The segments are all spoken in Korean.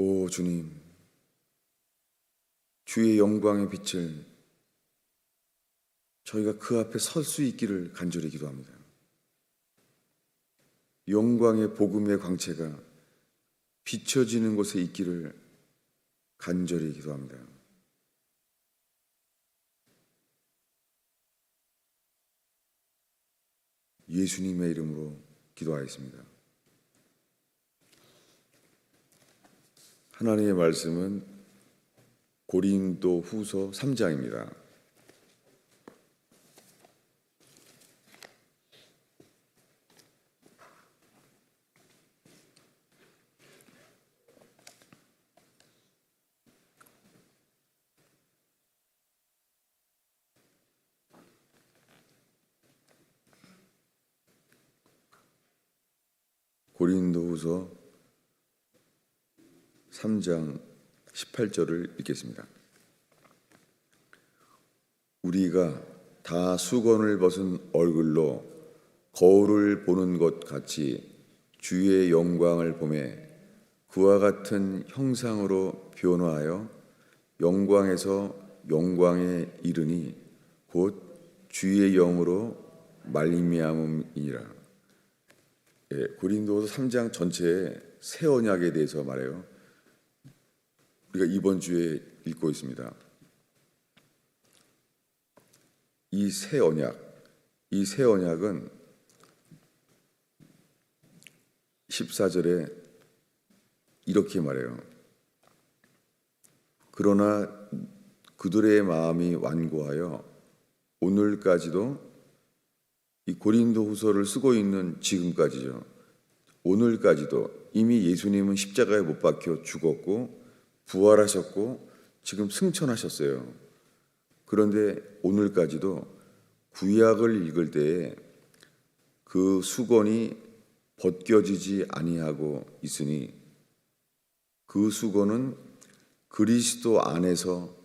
오 주님, 주의 영광의 빛을 저희가 그 앞에 설 수 있기를 간절히 기도합니다. 영광의 복음의 광채가 비춰지는 곳에 있기를 간절히 기도합니다. 예수님의 이름으로 기도하였습니다. 하나님의 말씀은 고린도 후서 3장입니다. 고린도후서 3장 18절을 읽겠습니다. 우리가 다 수건을 벗은 얼굴로 거울을 보는 것 같이 주의 영광을 보매 그와 같은 형상으로 변화하여 영광에서 영광에 이르니 곧 주의 영으로 말미암음이니라. 고린도서 3장 전체의 새 언약에 대해서 말해요. 우리가 이번 주에 읽고 있습니다. 이 새 언약은 14절에 이렇게 말해요. 그러나 그들의 마음이 완고하여 오늘까지도 이 고린도 후서를 쓰고 있는 지금까지죠. 오늘까지도 이미 예수님은 십자가에 못 박혀 죽었고 부활하셨고 지금 승천하셨어요. 그런데 오늘까지도 구약을 읽을 때에 그 수건이 벗겨지지 아니하고 있으니 그 수건은 그리스도 안에서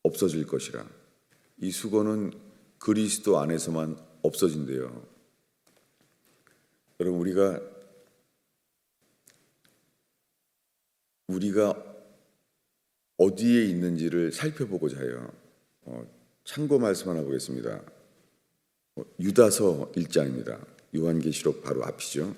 없어질 것이라. 이 수건은 그리스도 안에서만 없어진대요. 여러분, 우리가 어디에 있는지를 살펴보고자 해요. 참고 말씀 하나 보겠습니다. 유다서 1장입니다. 요한계시록 바로 앞이죠.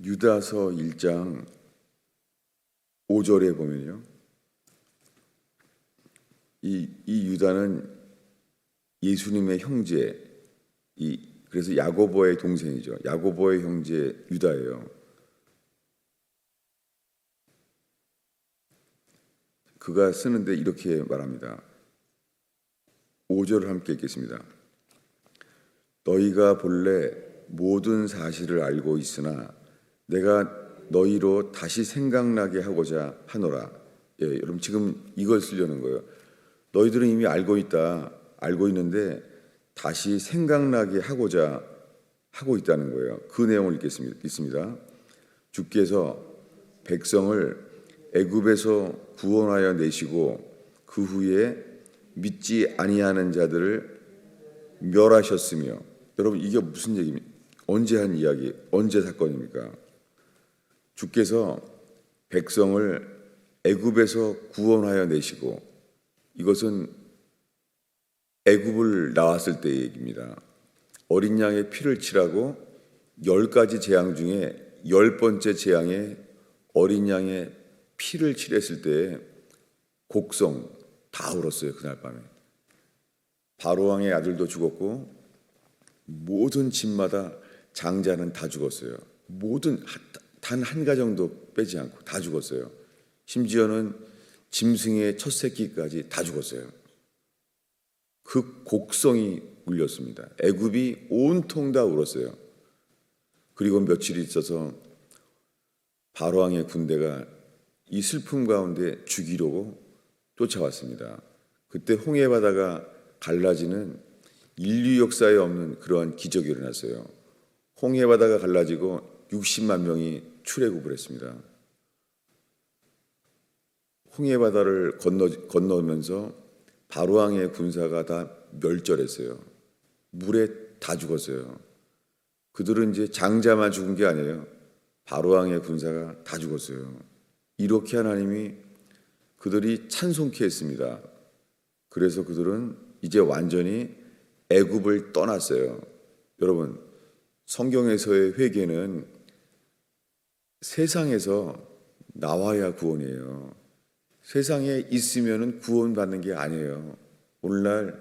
유다서 1장 5절에 보면요. 이 유다는 예수님의 형제, 그래서 야고보의 동생이죠. 야고보의 형제 유다예요. 그가 쓰는데 이렇게 말합니다. 5절을 함께 읽겠습니다. 너희가 본래 모든 사실을 알고 있으나 내가 너희로 다시 생각나게 하고자 하노라. 여러분 지금 이걸 쓰려는 거예요. 너희들은 이미 알고 있는데 다시 생각나게 하고자 하고 있다는 거예요. 그 내용을 읽습니다. 주께서 백성을 애굽에서 구원하여 내시고 그 후에 믿지 아니하는 자들을 멸하셨으며, 여러분 이게 무슨 얘기입니까? 언제 한 이야기, 언제 사건입니까? 주께서 백성을 애굽에서 구원하여 내시고, 이것은 애굽을 나왔을 때의 얘기입니다. 어린 양의 피를 치라고 10가지 재앙 중에 10번째 재앙에 어린 양의 피를 칠했을 때에 곡성 다 울었어요. 그날 밤에 바로왕의 아들도 죽었고 모든 집마다 장자는 다 죽었어요. 모든 단 한 가정도 빼지 않고 다 죽었어요. 심지어는 짐승의 첫 새끼까지 다 죽었어요. 그 곡성이 울렸습니다. 애굽이 온통 다 울었어요. 그리고 며칠이 있어서 바로왕의 군대가 이 슬픔 가운데 죽이려고 쫓아왔습니다. 그때 홍해 바다가 갈라지는 인류 역사에 없는 그러한 기적이 일어났어요. 홍해 바다가 갈라지고 60만 명이 출애굽을 했습니다. 홍해 바다를 건너면서 바로왕의 군사가 다 멸절했어요. 물에 다 죽었어요. 그들은 이제 장자만 죽은 게 아니에요. 바로왕의 군사가 다 죽었어요. 이렇게 하나님이 그들이 찬송케 했습니다. 그래서 그들은 이제 완전히 애굽을 떠났어요. 여러분, 성경에서의 회개는 세상에서 나와야 구원이에요. 세상에 있으면 구원받는 게 아니에요. 오늘날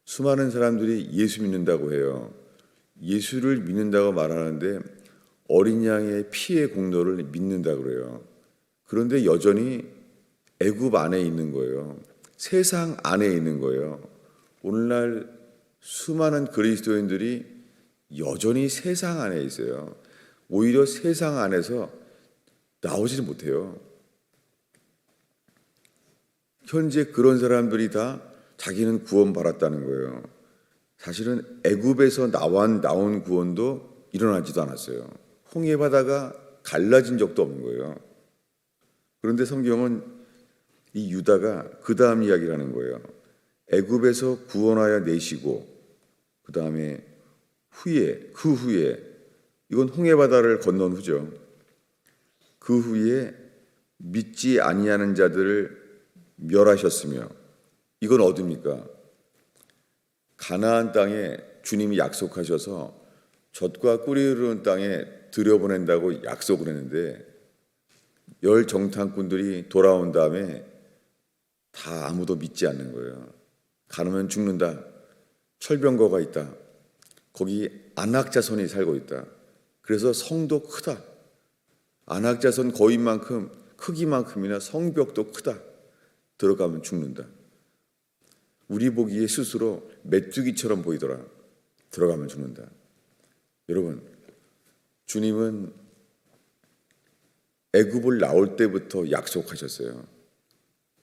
수많은 사람들이 예수 믿는다고 해요. 예수를 믿는다고 말하는데 어린 양의 피의 공로를 믿는다고 그래요. 그런데 여전히 애굽 안에 있는 거예요. 세상 안에 있는 거예요. 오늘날 수많은 그리스도인들이 여전히 세상 안에 있어요. 오히려 세상 안에서 나오지를 못해요. 현재 그런 사람들이 다 자기는 구원받았다는 거예요. 사실은 애굽에서 나온 구원도 일어나지도 않았어요. 홍해 바다가 갈라진 적도 없는 거예요. 그런데 성경은 이 유다가 그 다음 이야기를 하는 거예요. 애굽에서 구원하여 내시고 그 다음에 그 후에 이건 홍해 바다를 건넌 후죠. 그 후에 믿지 아니하는 자들을 멸하셨으며 이건 어디입니까? 가나안 땅에 주님이 약속하셔서 젖과 꿀이 흐르는 땅에 들여보낸다고 약속을 했는데 열 정탐꾼들이 돌아온 다음에 다 아무도 믿지 않는 거예요. 가면 죽는다. 철병거가 있다. 거기 안악자손이 살고 있다. 그래서 성도 크다. 안악자손 거인만큼 크기만큼이나 성벽도 크다. 들어가면 죽는다. 우리 보기에 스스로 메뚜기처럼 보이더라. 들어가면 죽는다. 여러분, 주님은 애굽을 나올 때부터 약속하셨어요.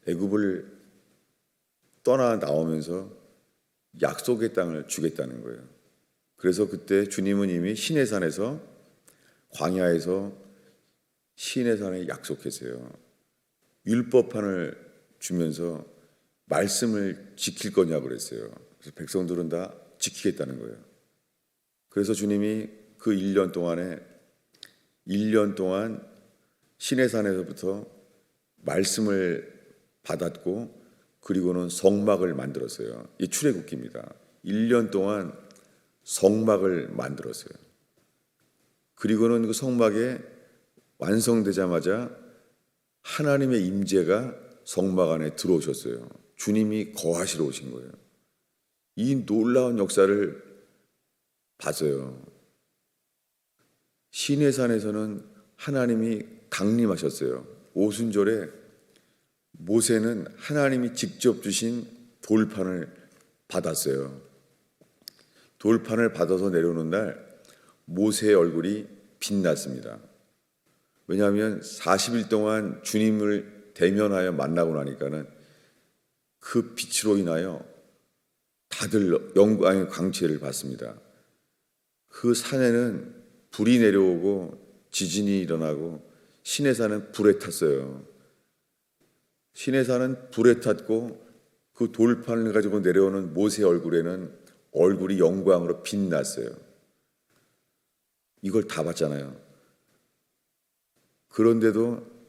애굽을 떠나 나오면서 약속의 땅을 주겠다는 거예요. 그래서 그때 주님은 이미 시내산에서 광야에서 시내산에 약속했어요. 율법판을 주면서 말씀을 지킬 거냐고 그랬어요. 그래서 백성들은 다 지키겠다는 거예요. 그래서 주님이 그 1년 동안 시내산에서부터 말씀을 받았고 그리고는 성막을 만들었어요. 이 출애굽기입니다. 1년 동안 성막을 만들었어요. 그리고는 그 성막에 완성되자마자 하나님의 임재가 성막 안에 들어오셨어요. 주님이 거하시러 오신 거예요. 이 놀라운 역사를 봤어요. 시내산에서는 하나님이 강림하셨어요. 오순절에 모세는 하나님이 직접 주신 돌판을 받았어요. 돌판을 받아서 내려오는 날 모세의 얼굴이 빛났습니다. 왜냐하면 40일 동안 주님을 대면하여 만나고 나니까는 그 빛으로 인하여 다들 영광의 광채를 받습니다. 그 산에는 불이 내려오고 지진이 일어나고 시내산은 불에 탔어요. 시내산은 불에 탔고 그 돌판을 가지고 내려오는 모세의 얼굴에는 얼굴이 영광으로 빛났어요. 이걸 다 봤잖아요. 그런데도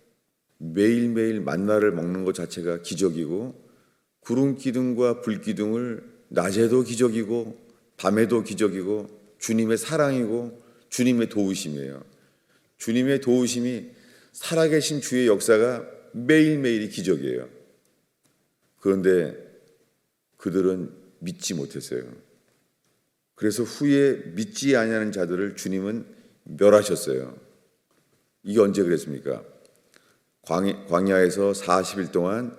매일매일 만나를 먹는 것 자체가 기적이고 구름 기둥과 불 기둥을 낮에도 기적이고 밤에도 기적이고 주님의 사랑이고 주님의 도우심이에요. 주님의 도우심이 살아계신 주의 역사가 매일매일이 기적이에요. 그런데 그들은 믿지 못했어요. 그래서 후에 믿지 아니하는 자들을 주님은 멸하셨어요. 이게 언제 그랬습니까? 광야에서 40일 동안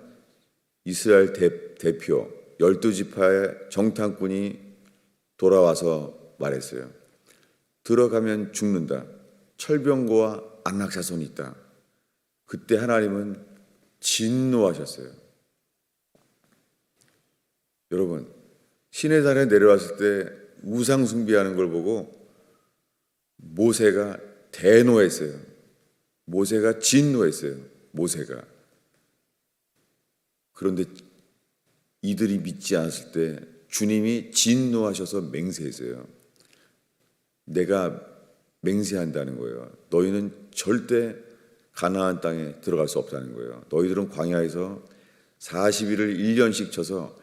이스라엘 대표 12지파의 정탐꾼이 돌아와서 말했어요. 들어가면 죽는다. 철병거와 안락자손이 있다. 그때 하나님은 진노하셨어요. 여러분, 시내산에 내려왔을 때 우상 숭배하는 걸 보고 모세가 대노했어요. 모세가 진노했어요. 모세가. 그런데 이들이 믿지 않았을 때 주님이 진노하셔서 맹세했어요. 내가 맹세한다는 거예요. 너희는 절대 가나안 땅에 들어갈 수 없다는 거예요. 너희들은 광야에서 40일을 1년씩 쳐서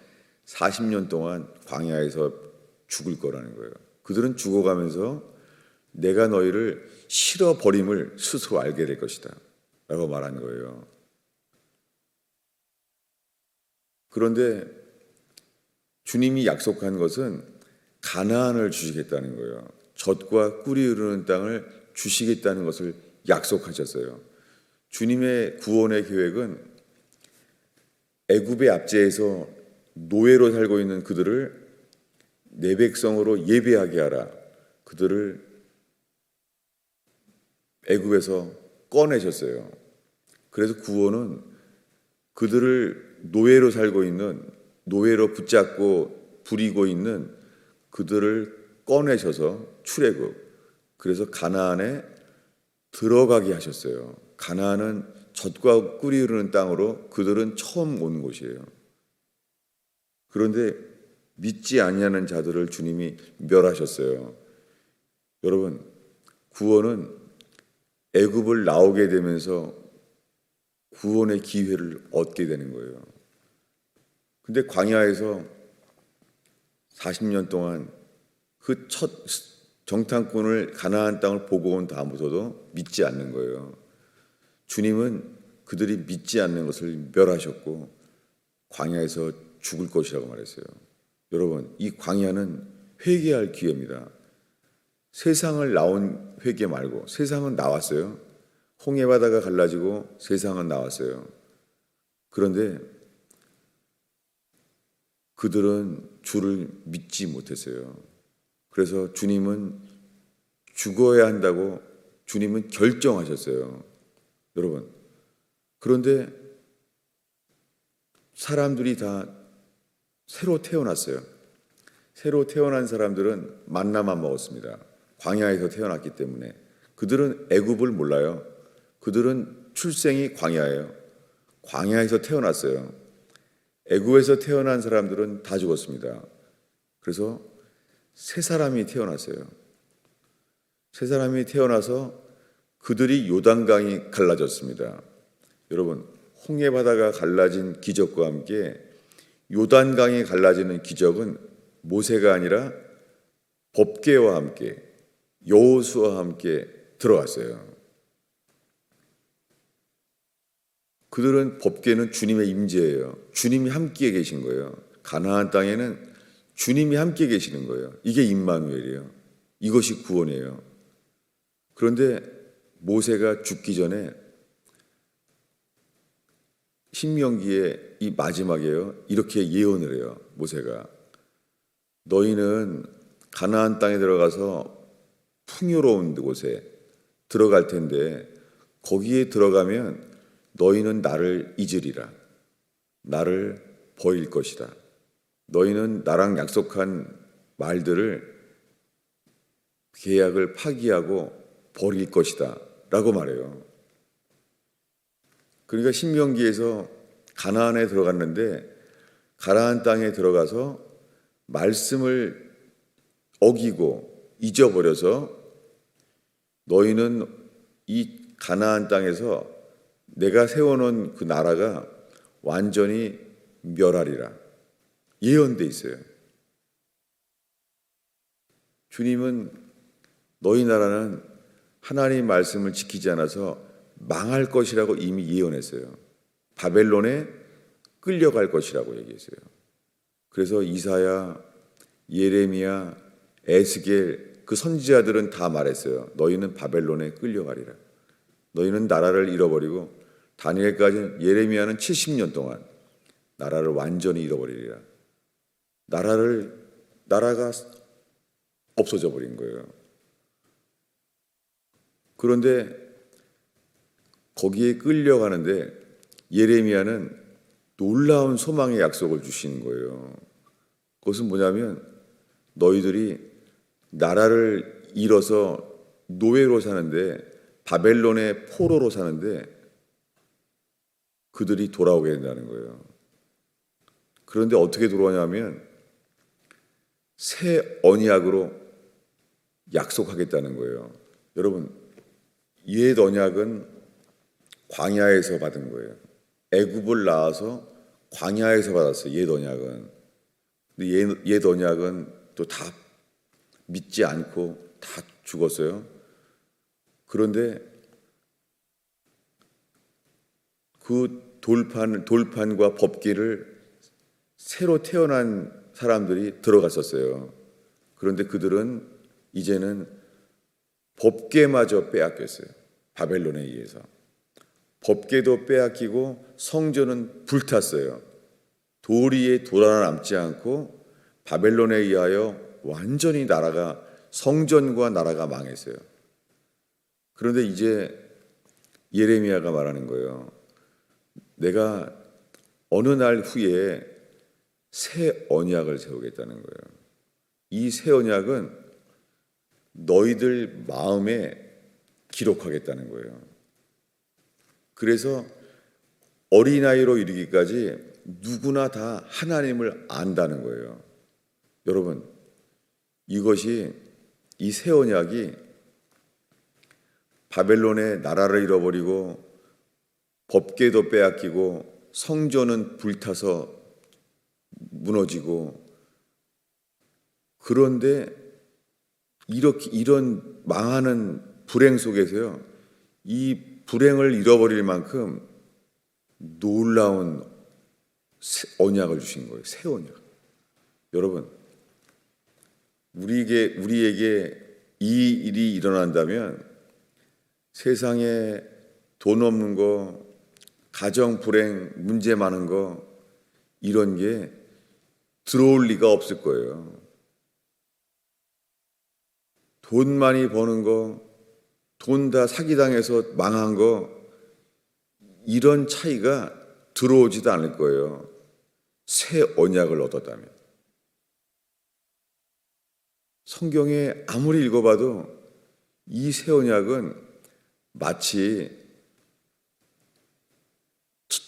40년 동안 광야에서 죽을 거라는 거예요. 그들은 죽어가면서 내가 너희를 실어버림을 스스로 알게 될 것이다 라고 말한 거예요. 그런데 주님이 약속한 것은 가나안을 주시겠다는 거예요. 젖과 꿀이 흐르는 땅을 주시겠다는 것을 약속하셨어요. 주님의 구원의 계획은 애굽의 압제에서 노예로 살고 있는 그들을 내 백성으로 예배하게 하라. 그들을 애굽에서 꺼내셨어요. 그래서 구원은 그들을 노예로 살고 있는, 노예로 붙잡고 부리고 있는 그들을 꺼내셔서 출애굽, 그래서 가나안에 들어가게 하셨어요. 가나안은 젖과 꿀이 흐르는 땅으로 그들은 처음 온 곳이에요. 그런데 믿지 아니하는 자들을 주님이 멸하셨어요. 여러분, 구원은 애굽을 나오게 되면서 구원의 기회를 얻게 되는 거예요. 근데 광야에서 40년 동안 그 첫 정탐꾼을 가나안 땅을 보고 온 다음부터도 믿지 않는 거예요. 주님은 그들이 믿지 않는 것을 멸하셨고 광야에서 죽을 것이라고 말했어요. 여러분, 이 광야는 회개할 기회입니다. 세상을 나온 회개 말고, 세상은 나왔어요. 홍해 바다가 갈라지고 세상은 나왔어요. 그런데 그들은 주를 믿지 못했어요. 그래서 주님은 죽어야 한다고 주님은 결정하셨어요. 여러분, 그런데 사람들이 다 새로 태어났어요. 새로 태어난 사람들은 만나만 먹었습니다. 광야에서 태어났기 때문에. 그들은 애굽을 몰라요. 그들은 출생이 광야예요. 광야에서 태어났어요. 애굽에서 태어난 사람들은 다 죽었습니다. 그래서 새 사람이 태어났어요. 새 사람이 태어나서 그들이 요단강이 갈라졌습니다. 여러분, 홍해 바다가 갈라진 기적과 함께 요단강이 갈라지는 기적은 모세가 아니라 법궤와 함께 여호수아와 함께 들어갔어요. 그들은 법궤는 주님의 임재예요. 주님이 함께 계신 거예요. 가나안 땅에는 주님이 함께 계시는 거예요. 이게 임마누엘이에요. 이것이 구원이에요. 그런데 모세가 죽기 전에 신명기의 이 마지막이에요. 이렇게 예언을 해요. 모세가 너희는 가나안 땅에 들어가서 풍요로운 곳에 들어갈 텐데 거기에 들어가면 너희는 나를 잊으리라. 나를 버릴 것이다. 너희는 나랑 약속한 말들을 계약을 파기하고 버릴 것이다 라고 말해요. 그러니까 신명기에서 가나안에 들어갔는데 가나안 땅에 들어가서 말씀을 어기고 잊어버려서 너희는 이 가나안 땅에서 내가 세워놓은 그 나라가 완전히 멸하리라 예언돼 있어요. 주님은 너희 나라는 하나님 말씀을 지키지 않아서 망할 것이라고 이미 예언했어요. 바벨론에 끌려갈 것이라고 얘기했어요. 그래서 이사야, 예레미야, 에스겔 그 선지자들은 다 말했어요. 너희는 바벨론에 끌려가리라. 너희는 나라를 잃어버리고 다니엘까지 예레미야는 70년 동안 나라를 완전히 잃어버리리라. 나라가 없어져 버린 거예요. 그런데 거기에 끌려가는데 예레미야는 놀라운 소망의 약속을 주시는 거예요. 그것은 뭐냐면 너희들이 나라를 잃어서 노예로 사는데 바벨론의 포로로 사는데 그들이 돌아오게 된다는 거예요. 그런데 어떻게 들어오냐면 새 언약으로 약속하겠다는 거예요. 여러분, 옛 언약은 광야에서 받은 거예요. 애굽을 나와서 광야에서 받았어요. 옛 언약은. 근데 옛 언약은 또 다 믿지 않고 다 죽었어요. 그런데 그 돌판과 법궤를 새로 태어난 사람들이 들어갔었어요. 그런데 그들은 이제는 법궤마저 빼앗겼어요. 바벨론에 의해서. 법궤도 빼앗기고 성전은 불탔어요. 돌 위에 돌 하나 남지 않고 바벨론에 의하여 완전히 나라가, 성전과 나라가 망했어요. 그런데 이제 예레미야가 말하는 거예요. 내가 어느 날 후에 새 언약을 세우겠다는 거예요. 이 새 언약은 너희들 마음에 기록하겠다는 거예요. 그래서 어린아이로 이르기까지 누구나 다 하나님을 안다는 거예요. 여러분, 이것이, 이 새 언약이 바벨론의 나라를 잃어버리고 법궤도 빼앗기고 성전은 불타서 무너지고, 그런데 이런 망하는 불행 속에서요, 이 불행을 잃어버릴 만큼 놀라운 언약을 주신 거예요. 새 언약. 여러분, 우리에게 이 일이 일어난다면 세상에 돈 없는 거, 가정 불행, 문제 많은 거, 이런 게 들어올 리가 없을 거예요. 돈 많이 버는 거, 돈 다 사기당해서 망한 거, 이런 차이가 들어오지도 않을 거예요. 새 언약을 얻었다면. 성경에 아무리 읽어봐도 이 새 언약은 마치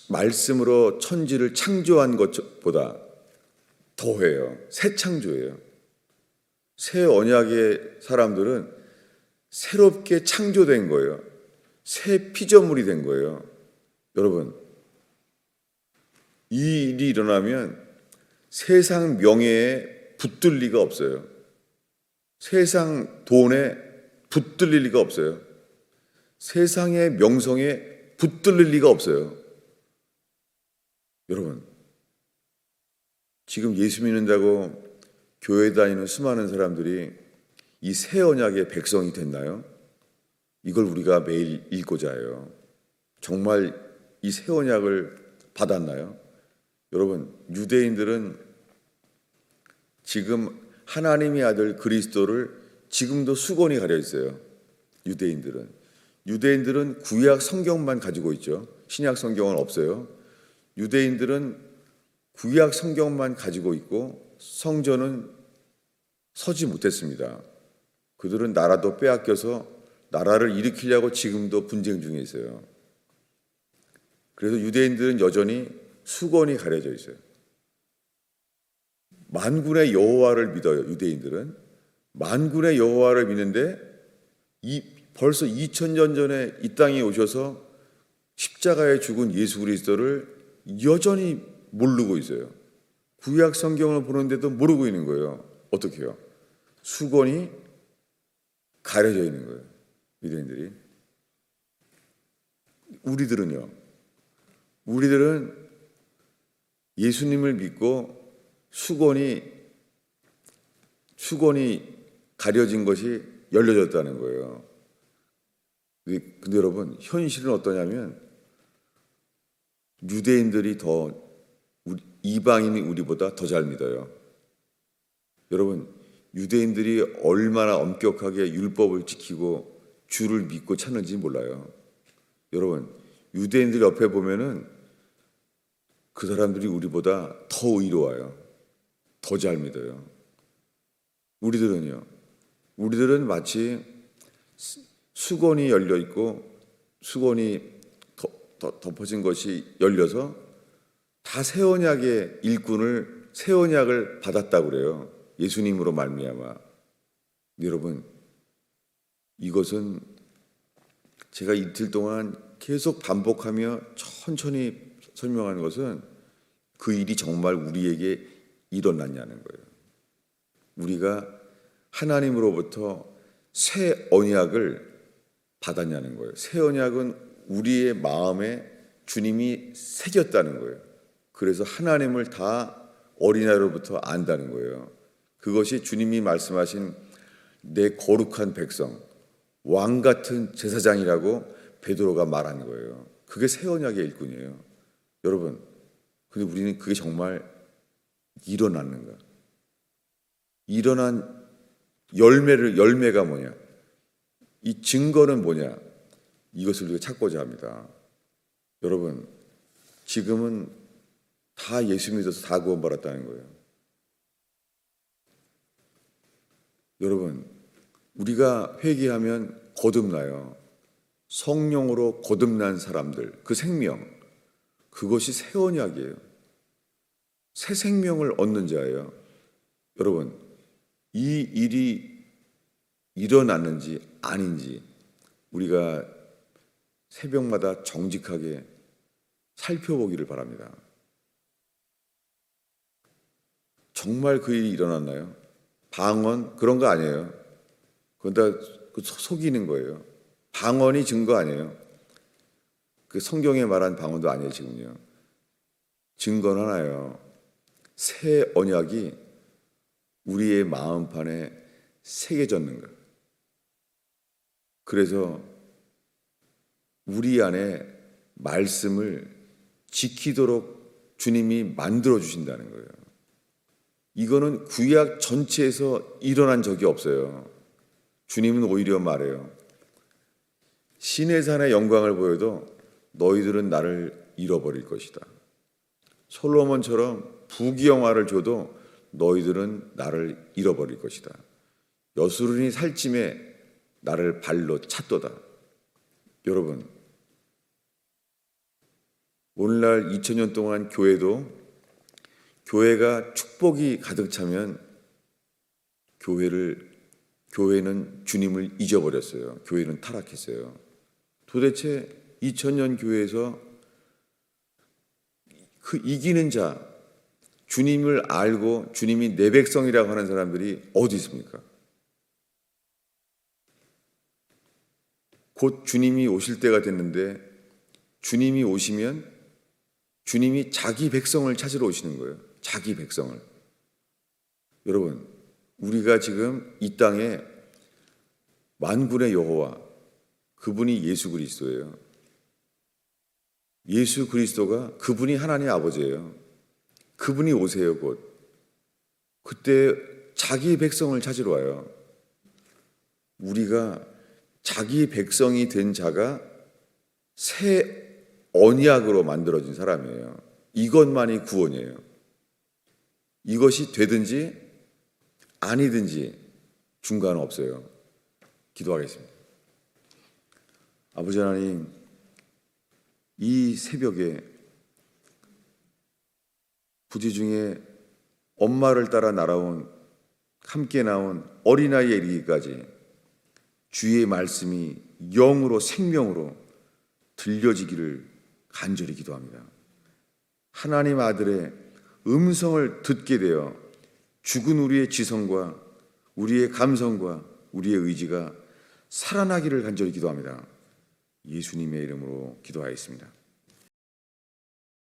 말씀으로 천지를 창조한 것보다 더해요. 새 창조예요. 새 언약의 사람들은 새롭게 창조된 거예요. 새 피조물이 된 거예요. 여러분, 이 일이 일어나면 세상 명예에 붙들 리가 없어요. 세상 돈에 붙들릴 리가 없어요. 세상의 명성에 붙들릴 리가 없어요. 여러분, 지금 예수 믿는다고 교회 다니는 수많은 사람들이 이 새 언약의 백성이 됐나요? 이걸 우리가 매일 읽고자 해요. 정말 이 새 언약을 받았나요? 여러분, 유대인들은 지금 하나님의 아들 그리스도를 지금도 수건이 가려 있어요. 유대인들은 구약 성경만 가지고 있죠. 신약 성경은 없어요. 유대인들은 구약 성경만 가지고 있고 성전은 서지 못했습니다. 그들은 나라도 빼앗겨서 나라를 일으키려고 지금도 분쟁 중에 있어요. 그래서 유대인들은 여전히 수건이 가려져 있어요. 만군의 여호와를 믿어요. 유대인들은 만군의 여호와를 믿는데 벌써 2000년 전에 이 땅에 오셔서 십자가에 죽은 예수 그리스도를 여전히 모르고 있어요. 구약 성경을 보는데도 모르고 있는 거예요. 어떻게 해요? 수건이 가려져 있는 거예요. 유대인들이. 우리들은 예수님을 믿고 수건이 가려진 것이 열려졌다는 거예요. 근데 여러분, 현실은 어떠냐면 유대인들이 이방인이 우리보다 더 잘 믿어요. 여러분, 유대인들이 얼마나 엄격하게 율법을 지키고 주를 믿고 찾는지 몰라요. 여러분, 유대인들 옆에 보면은 그 사람들이 우리보다 더 의로워요. 더 잘 믿어요. 우리들은 마치 수건이 열려 있고 수건이 덮어진 것이 열려서 다 새 언약의 일꾼을 새 언약을 받았다고 그래요. 예수님으로 말미암아. 여러분, 이것은 제가 이틀 동안 계속 반복하며 천천히 설명하는 것은 그 일이 정말 우리에게 일어났냐는 거예요. 우리가 하나님으로부터 새 언약을 받았냐는 거예요. 새 언약은 우리의 마음에 주님이 새겼다는 거예요. 그래서 하나님을 다 어린아이로부터 안다는 거예요. 그것이 주님이 말씀하신 내 거룩한 백성, 왕 같은 제사장이라고 베드로가 말한 거예요. 그게 새 언약의 일꾼이에요. 여러분, 근데 우리는 그게 정말 일어났는가? 일어난 열매가 뭐냐? 이 증거는 뭐냐? 이것을 우리가 찾고자 합니다. 여러분, 지금은 다 예수 믿어서 다 구원받았다는 거예요. 여러분, 우리가 회개하면 거듭나요. 성령으로 거듭난 사람들, 그 생명, 그것이 새 언약이에요. 새 생명을 얻는 자예요. 여러분, 이 일이 일어났는지 아닌지 우리가 새벽마다 정직하게 살펴보기를 바랍니다. 정말 그 일이 일어났나요? 방언 그런 거 아니에요. 그건 다 속이는 거예요. 방언이 증거 아니에요. 그 성경에 말한 방언도 아니에요. 지금요. 증거는 하나예요. 새 언약이 우리의 마음판에 새겨졌는가. 그래서 우리 안에 말씀을 지키도록 주님이 만들어 주신다는 거예요. 이거는 구약 전체에서 일어난 적이 없어요. 주님은 오히려 말해요. 시내산의 영광을 보여도 너희들은 나를 잃어버릴 것이다. 솔로몬처럼 부귀영화를 줘도 너희들은 나를 잃어버릴 것이다. 여수르니 살찜에 나를 발로 찼도다. 여러분, 오늘날 2000년 동안 교회가 축복이 가득 차면 교회는 주님을 잊어버렸어요. 교회는 타락했어요. 도대체 2000년 교회에서 그 이기는 자, 주님을 알고 주님이 내 백성이라고 하는 사람들이 어디 있습니까? 곧 주님이 오실 때가 됐는데 주님이 오시면 주님이 자기 백성을 찾으러 오시는 거예요. 자기 백성을. 여러분, 우리가 지금 이 땅에 만군의 여호와, 그분이 예수 그리스도예요. 예수 그리스도가 그분이 하나님 아버지예요. 그분이 오세요 곧. 그때 자기 백성을 찾으러 와요. 우리가 자기 백성이 된 자가 새 언약으로 만들어진 사람이에요. 이것만이 구원이에요. 이것이 되든지 아니든지 중간 없어요. 기도하겠습니다. 아버지 하나님, 이 새벽에 부지 중에 엄마를 따라 날아온 함께 나온 어린아이에 이르기까지 주의 말씀이 영으로 생명으로 들려지기를 간절히 기도합니다. 하나님 아들의 음성을 듣게 되어 죽은 우리의 지성과 우리의 감성과 우리의 의지가 살아나기를 간절히 기도합니다. 예수님의 이름으로 기도하였습니다.